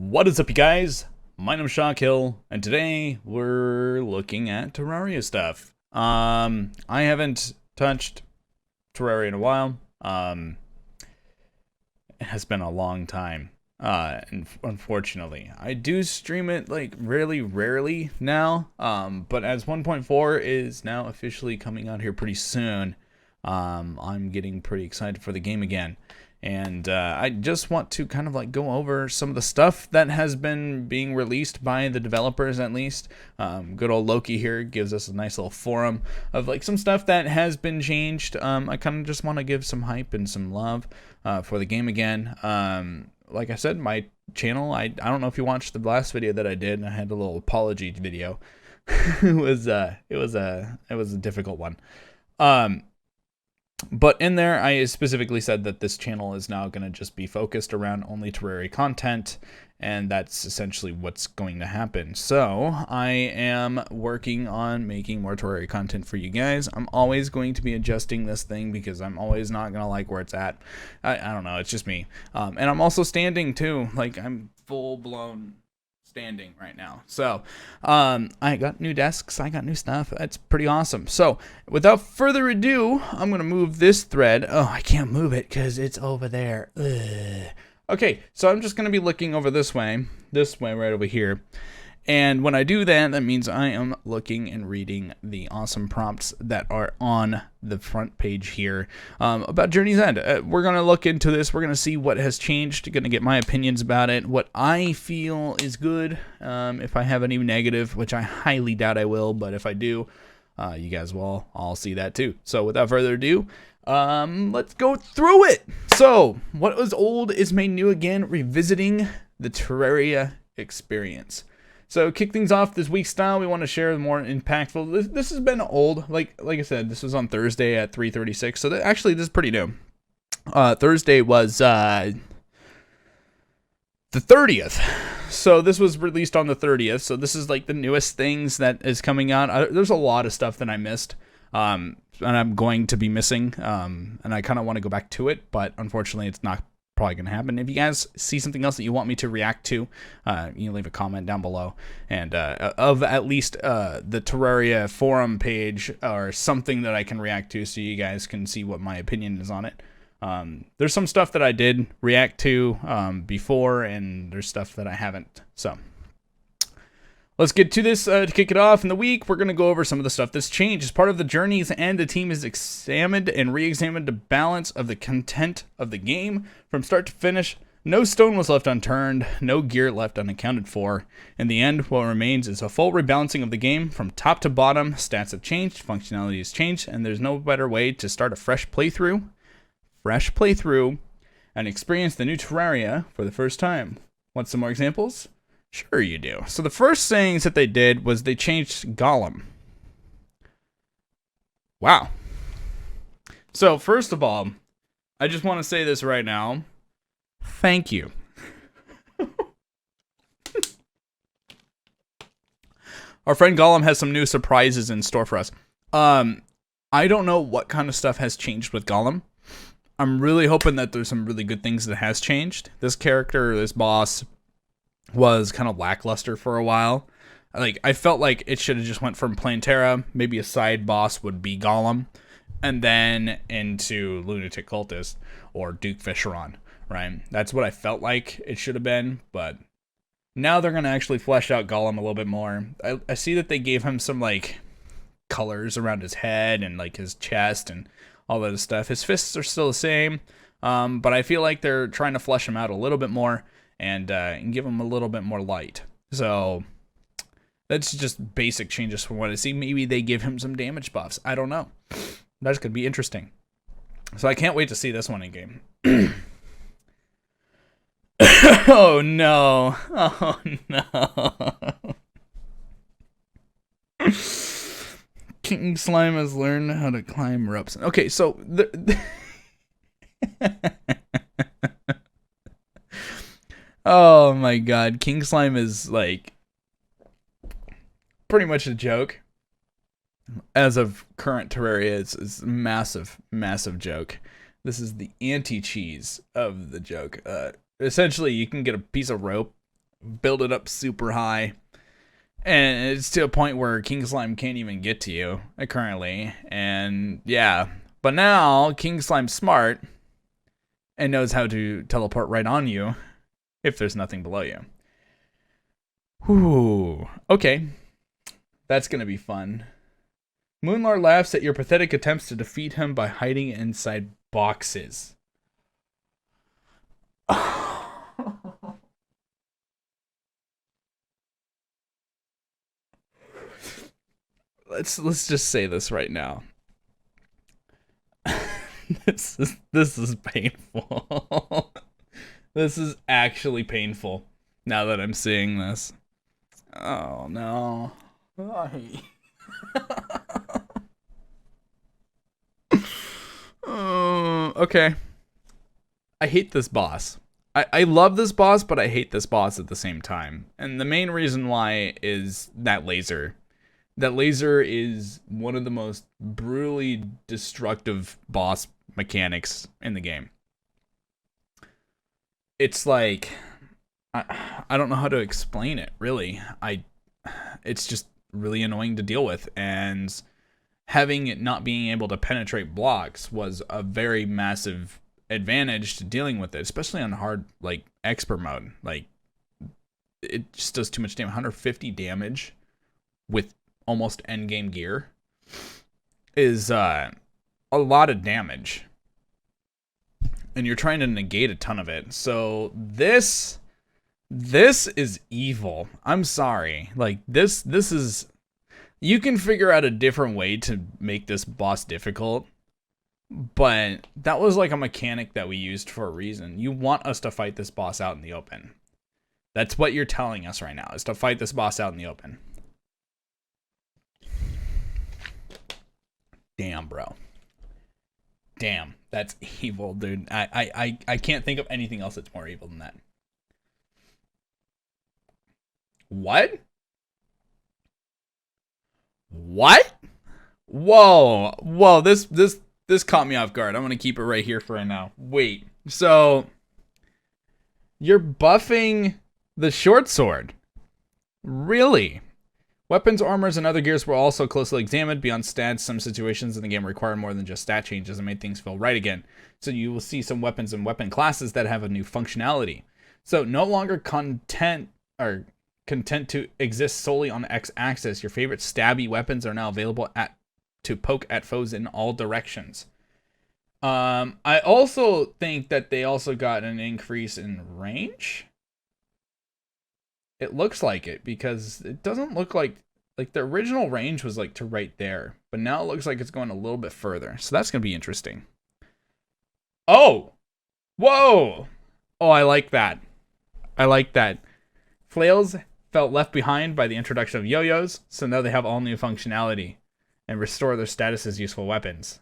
What is up, you guys? My name is ShawKill, and today we're looking at Terraria stuff. I haven't touched Terraria in a while. It has been a long time. And unfortunately, I do stream it like really rarely now. But as 1.4 is now officially coming out here pretty soon, I'm getting pretty excited for the game again. And I just want to kind of like go over some of the stuff that has been being released by the developers, at least. Good old Loki here gives us a nice little forum of like some stuff that has been changed. I kind of just want to give some hype and some love for the game again. Like I said, my channel, I don't know if you watched the last video that I did. I had a little apology video. it was a difficult one. But in there, I specifically said that this channel is now going to just be focused around only Terraria content, and that's essentially what's going to happen. So I am working on making more Terraria content for you guys. I'm always going to be adjusting this thing because I'm always not going to like where it's at. I don't know, it's just me. And I'm also standing too, like I'm full-blown standing right now. So I got new desks, I got new stuff. It's pretty awesome. So without further ado, I'm gonna move this thread. Oh, I can't move it because it's over there. Ugh. Okay, so I'm just gonna be looking over this way right over here. And when I do that, that means I am looking and reading the awesome prompts that are on the front page here about Journey's End. We're going to look into this. We're going to see what has changed. Going to get my opinions about it, what I feel is good. If I have any negative, which I highly doubt I will, but if I do, you guys will all see that too. So without further ado, let's go through it. So what was old is made new again, revisiting the Terraria experience. So kick things off this week's style, we want to share the more impactful. This has been old, like I said, this was on Thursday at 3:36. So actually, this is pretty new. Thursday was the 30th. So this was released on the 30th. So this is like the newest things that is coming out. There's a lot of stuff that I missed, and I'm going to be missing. And I kind of want to go back to it, but unfortunately, it's not probably gonna happen. If you guys see something else that you want me to react to, you can leave a comment down below, and of at least the Terraria forum page or something that I can react to, so you guys can see what my opinion is on it. There's some stuff that I did react to before, and there's stuff that I haven't. So let's get to this. To kick it off in the week, we're going to go over some of the stuff that's changed. As part of the Journey's End, the team has examined and re-examined the balance of the content of the game from start to finish. No stone was left unturned, no gear left unaccounted for. In the end, what remains is a full rebalancing of the game from top to bottom. Stats have changed, functionality has changed, and there's no better way to start a fresh playthrough, and experience the new Terraria for the first time. Want some more examples? Sure you do. So the first things that they did was they changed Gollum. Wow. So first of all, I just want to say this right now. Thank you. Our friend Gollum has some new surprises in store for us. I don't know what kind of stuff has changed with Gollum. I'm really hoping that there's some really good things that has changed. This character, this boss, was kind of lackluster for a while. Like, I felt like it should have just went from plain Terra, maybe a side boss would be Gollum, and then into Lunatic Cultist or Duke Fisheron, right? That's what I felt like it should have been, but now they're going to actually flesh out Gollum a little bit more. I see that they gave him some, like, colors around his head and, like, his chest and all that stuff. His fists are still the same, but I feel like they're trying to flesh him out a little bit more and give him a little bit more light. So that's just basic changes from what I see. Maybe they give him some damage buffs. I don't know. That's going to be interesting. So I can't wait to see this one in game. Oh no. Oh no. King Slime has learned how to climb ropes. Okay, so oh my god, King Slime is like pretty much a joke. As of current Terraria, it's a massive joke. This is the anti-cheese of the joke. Essentially, you can get a piece of rope build it up super high. And it's to a point where King Slime can't even get to you currently. And yeah. But now King Slime's smart and knows how to teleport right on you if there's nothing below you. Whew. Okay. That's going to be fun. Moonlar laughs at your pathetic attempts to defeat him by hiding inside boxes. Let's just say this right now. This is painful. This is actually painful now that I'm seeing this. Oh no. Okay. I hate this boss. I love this boss, but I hate this boss at the same time. And the main reason why is that laser. That laser is one of the most brutally destructive boss mechanics in the game. It's like, I don't know how to explain it, really. It's just really annoying to deal with, and having it not being able to penetrate blocks was a very massive advantage to dealing with it, especially on hard, like, expert mode. Like, it just does too much damage. 150 damage with almost endgame gear is a lot of damage, and you're trying to negate a ton of it. So this is evil. I'm sorry. Like, this is, you can figure out a different way to make this boss difficult, but that was like a mechanic that we used for a reason. You want us to fight this boss out in the open. That's what you're telling us right now, is to fight this boss out in the open. Damn, bro. Damn, that's evil, dude. I can't think of anything else that's more evil than that. What? What? Whoa, this caught me off guard. I'm gonna keep it right here for right now. Wait, so you're buffing the short sword? Really? Weapons, armors, and other gears were also closely examined. Beyond stats, some situations in the game require more than just stat changes and made things feel right again. So you will see some weapons and weapon classes that have a new functionality. So no longer content to exist solely on the X-axis. Your favorite stabby weapons are now available to poke at foes in all directions. I also think that they also got an increase in range. It looks like it, because it doesn't look like the original range was like to right there, but now it looks like it's going a little bit further. So that's going to be interesting. Oh, whoa. Oh, I like that. I like that. Flails felt left behind by the introduction of yo-yos, so now they have all new functionality and restore their status as useful weapons.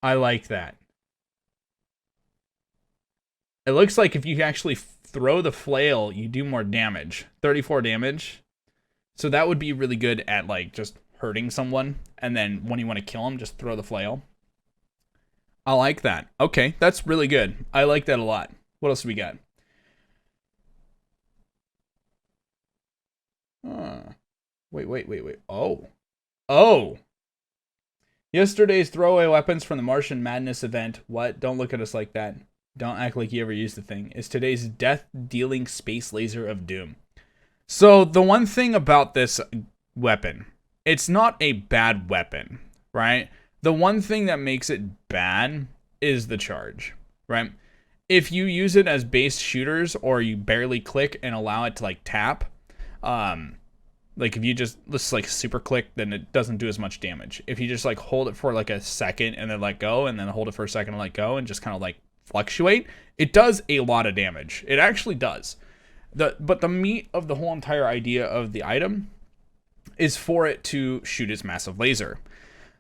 I like that. It looks like if you actually throw the flail, you do more damage. 34 damage. So that would be really good at, like, just hurting someone. And then when you want to kill them, just throw the flail. I like that. Okay, that's really good. I like that a lot. What else do we got? Wait. Oh. Yesterday's throwaway weapons from the Martian Madness event. What? Don't look at us like that. Don't act like you ever used the thing. Is today's death-dealing space laser of doom. So the one thing about this weapon, it's not a bad weapon, right? The one thing that makes it bad is the charge, right? If you use it as base shooters, or you barely click and allow it to, like, tap, like if you just like super click, then it doesn't do as much damage. If you just like hold it for like a second and then let go, and then hold it for a second and let go, and just kind of like fluctuate, it does a lot of damage. It actually does. But the meat of the whole entire idea of the item is for it to shoot its massive laser.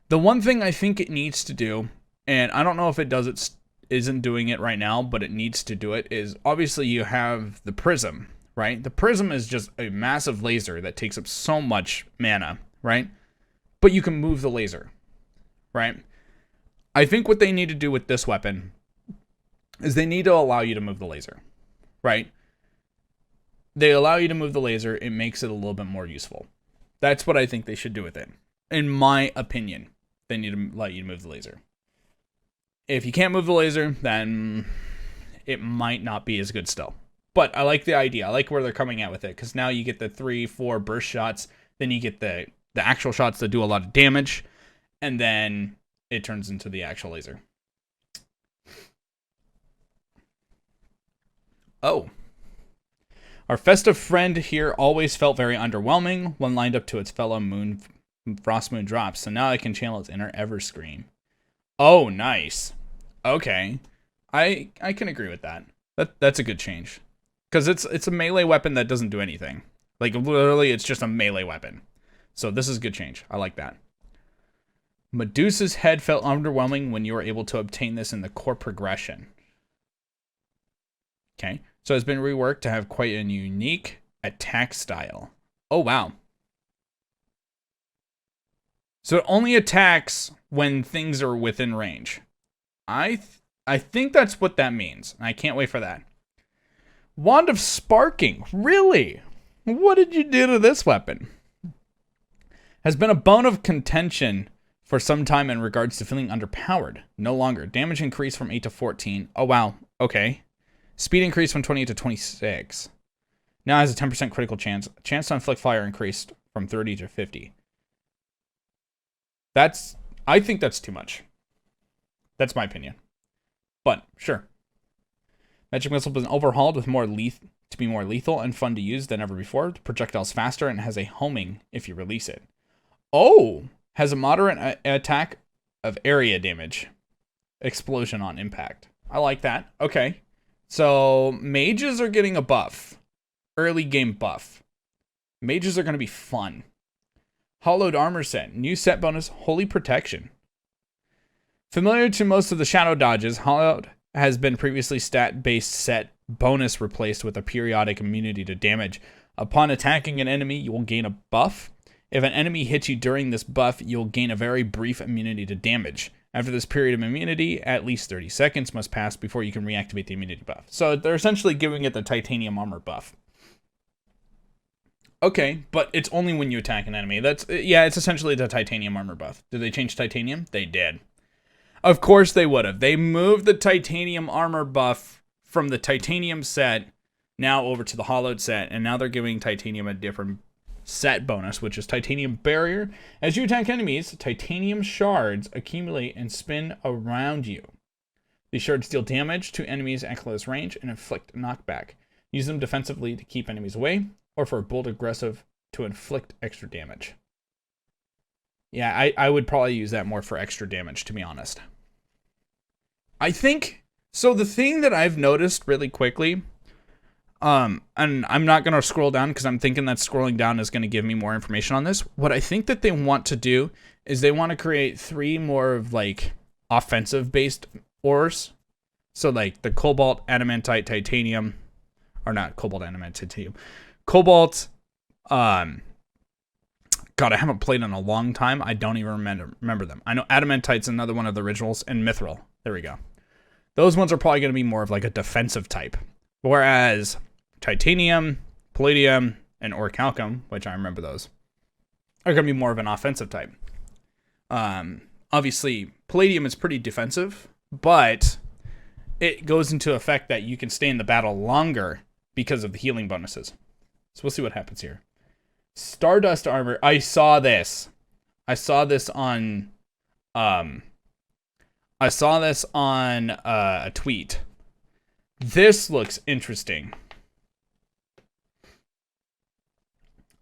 The one thing I think it needs to do, and I don't know if it does it, isn't doing it right now, but it needs to do it, is obviously you have the prism, right? The prism is just a massive laser that takes up so much mana, right? But you can move the laser, right? I think what they need to do with this weapon is they need to allow you to move the laser, right? they allow you to move the laser. It makes it a little bit more useful. That's what I think they should do with it. In my opinion, they need to let you move the laser. If you can't move the laser, then it might not be as good still. But I like the idea. I like where they're coming at with it, because now you get the 3-4 burst shots, then you get the actual shots that do a lot of damage, and then it turns into the actual laser. Oh. Our festive friend here always felt very underwhelming when lined up to its fellow Frost Moon drops, so now I can channel its inner Everscream. Oh, nice. Okay. I can agree with that. That's a good change. Because it's a melee weapon that doesn't do anything. Like, literally, it's just a melee weapon. So this is a good change. I like that. Medusa's head felt underwhelming when you were able to obtain this in the core progression. Okay. So it's been reworked to have quite a unique attack style. Oh, wow. So it only attacks when things are within range. I think that's what that means. I can't wait for that. Wand of Sparking. Really? What did you do to this weapon? Has been a bone of contention for some time in regards to feeling underpowered. No longer. Damage increased from 8 to 14. Oh, wow. Okay. Speed increased from 28 to 26. Now has a 10% critical chance. Chance to inflict fire increased from 30 to 50. I think that's too much. That's my opinion. But, sure. Magic Missile has been overhauled with to be more lethal and fun to use than ever before. The projectile's faster and has a homing if you release it. Oh! Has a moderate attack of area damage. Explosion on impact. I like that. Okay. So, mages are getting a buff. Early game buff. Mages are going to be fun. Hollowed Armor set. New set bonus, Holy Protection. Familiar to most of the shadow dodges, Hollowed has been previously stat-based set bonus replaced with a periodic immunity to damage. Upon attacking an enemy, you will gain a buff. If an enemy hits you during this buff, you'll gain a very brief immunity to damage. After this period of immunity, at least 30 seconds must pass before you can reactivate the immunity buff. So they're essentially giving it the titanium armor buff. Okay, but it's only when you attack an enemy. It's essentially the titanium armor buff. Did they change titanium? They did. Of course they would have. They moved the titanium armor buff from the titanium set now over to the hollowed set, and now they're giving titanium a different set bonus, which is titanium barrier. As you attack enemies, titanium shards accumulate and spin around you. These shards deal damage to enemies at close range and inflict knockback. Use them defensively to keep enemies away, or for a bold aggressive to inflict extra damage. Yeah, I would probably use that more for extra damage, to be honest. I think, so the thing that I've noticed really quickly, and I'm not going to scroll down because I'm thinking that scrolling down is going to give me more information on this. What I think that they want to do is they want to create 3 more of like offensive-based ores. So like the cobalt, adamantite, titanium, or not cobalt, adamantite, titanium. Cobalt, God, I haven't played in a long time. I don't even remember them. I know adamantite's another one of the originals, and mithril. There we go. Those ones are probably going to be more of like a defensive type. Whereas titanium, palladium, and orichalcum, which I remember those, are going to be more of an offensive type. Obviously, palladium is pretty defensive, but it goes into effect that you can stay in the battle longer because of the healing bonuses. So we'll see what happens here. Stardust Armor. I saw this on a tweet. This looks interesting.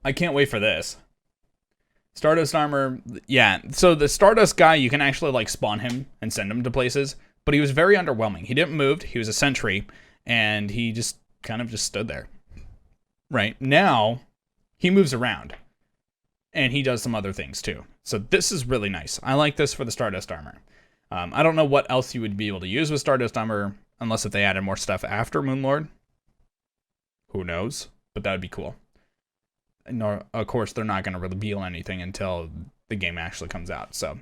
I can't wait for this. Stardust Armor, yeah. So the Stardust guy, you can actually like spawn him and send him to places, but he was very underwhelming. He didn't move. He was a sentry, and he just kind of just stood there. Right now, he moves around, and he does some other things too. So this is really nice. I like this for the Stardust Armor. I don't know what else you would be able to use with Stardust Armor, unless if they added more stuff after Moonlord. Who knows? But that would be cool. And of course, they're not going to reveal anything until the game actually comes out. So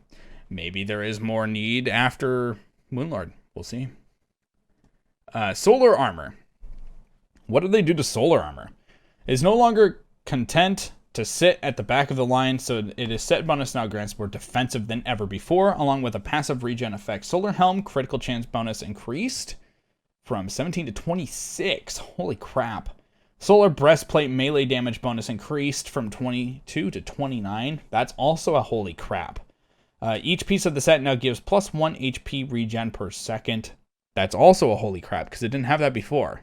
maybe there is more need after Moonlord. We'll see. Solar Armor. What did they do to Solar Armor? is no longer content to sit at the back of the line, so it is set bonus now grants more defensive than ever before, along with a passive regen effect. Solar Helm critical chance bonus increased from 17 to 26. Holy crap. Solar Breastplate melee damage bonus increased from 22 to 29. That's also a holy crap. Each piece of the set now gives plus 1 HP regen per second. That's also a holy crap, because it didn't have that before.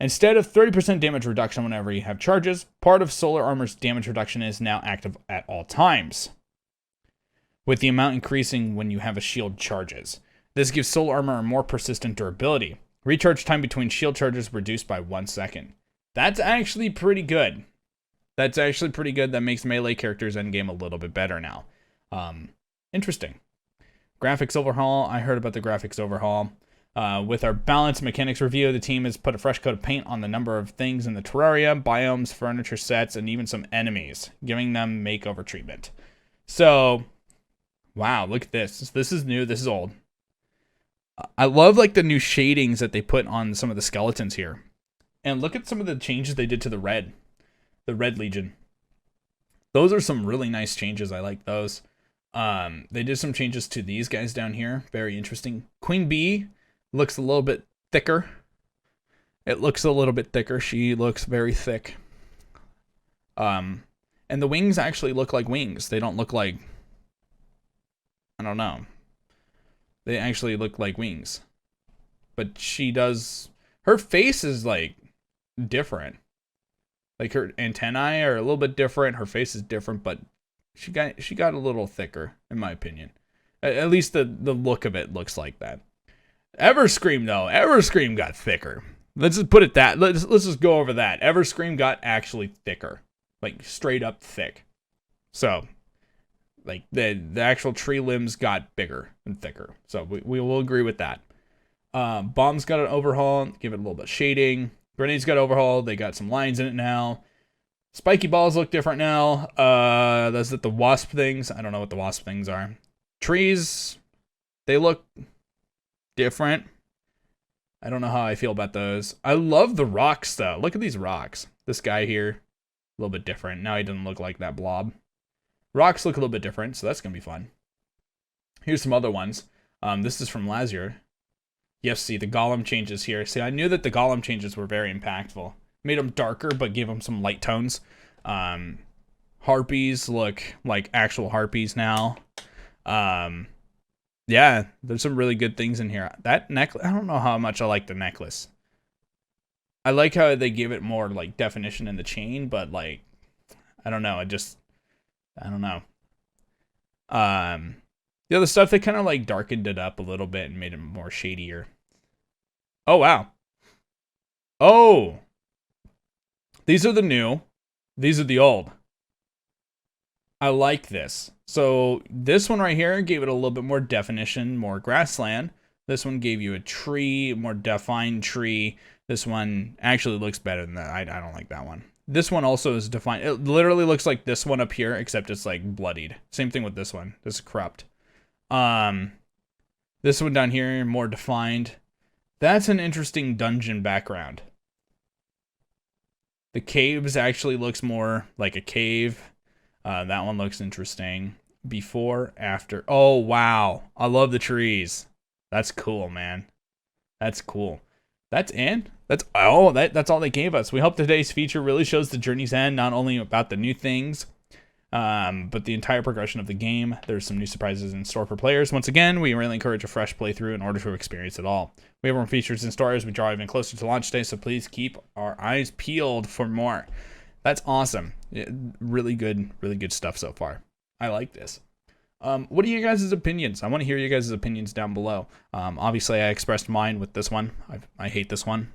Instead of 30% damage reduction whenever you have charges, part of Solar Armor's damage reduction is now active at all times, with the amount increasing when you have a shield charges. This gives Solar Armor a more persistent durability. Recharge time between shield charges reduced by 1 second. That's actually pretty good. That makes melee characters endgame a little bit better now. Interesting. Graphics overhaul. I heard about the graphics overhaul. With our balanced mechanics review, the team has put a fresh coat of paint on the number of things in the Terraria, biomes, furniture sets, and even some enemies, giving them makeover treatment. So, wow, look at this. This is new. This is old. I love like the new shadings that they put on some of the skeletons here. And look at some of the changes they did to the Red Legion. Those are some really nice changes. I like those. They did some changes to these guys down here. Very interesting. Queen Bee looks a little bit thicker. She looks very thick. And the wings actually look like wings. They don't look like, I don't know. They actually look like wings. But she does, her face is like different. Like her antennae are a little bit different. Her face is different, but she got a little thicker, in my opinion. At least the look of it looks like that. Everscream though, Everscream got thicker. Let's just put it that. Let's just go over that. Everscream got actually thicker, like straight up thick. So, like the actual tree limbs got bigger and thicker. So we will agree with that. Bombs got an overhaul. Give it a little bit of shading. Grenades got overhaul. They got some lines in it now. Spiky balls look different now. Those are the wasp things. I don't know what the wasp things are. Trees, they look different. I don't know how I feel about those. I love the rocks though. Look at these rocks. This guy here, a little bit different. Now he doesn't look like that blob. Rocks look a little bit different, so that's gonna be fun. Here's some other ones. This is from Lazure. Yes, see the Gollum changes here. See, I knew that the Gollum changes were very impactful. Made them darker, but gave them some light tones. Harpies look like actual harpies now. Yeah, there's some really good things in here. That necklace, I don't know how much I like the necklace. I like how they give it more like definition in the chain, but like, I don't know. I don't know. The other stuff, they kind of like darkened it up a little bit and made it more shadier. Oh, wow. Oh, these are the new. These are the old. I like this. So this one right here gave it a little bit more definition, more grassland. This one gave you a tree, more defined tree. This one actually looks better than that. I don't like that one. This one also is defined. It literally looks like this one up here, except it's like bloodied. Same thing with this one. This is corrupt. This one down here, more defined. That's an interesting dungeon background. The caves actually looks more like a cave. That one looks interesting. Before, after. Oh, wow. I love the trees. That's cool, man. That's cool. That's all they gave us. We hope today's feature really shows the journey's end, not only about the new things, but the entire progression of the game. There's some new surprises in store for players. Once again, we really encourage a fresh playthrough in order to experience it all. We have more features in store as we draw even closer to launch day, so please keep our eyes peeled for more. That's awesome. Really good stuff so far. I like this. What are you guys' opinions? I want to hear you guys' opinions down below. Obviously, I expressed mine with this one. I hate this one.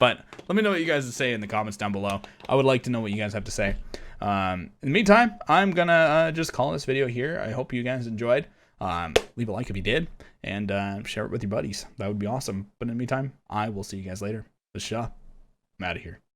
But let me know what you guys say in the comments down below. I would like to know what you guys have to say. In the meantime, I'm going to just call this video here. I hope you guys enjoyed. Leave a like if you did. And share it with your buddies. That would be awesome. But in the meantime, I will see you guys later. This is Shaw. I'm out of here.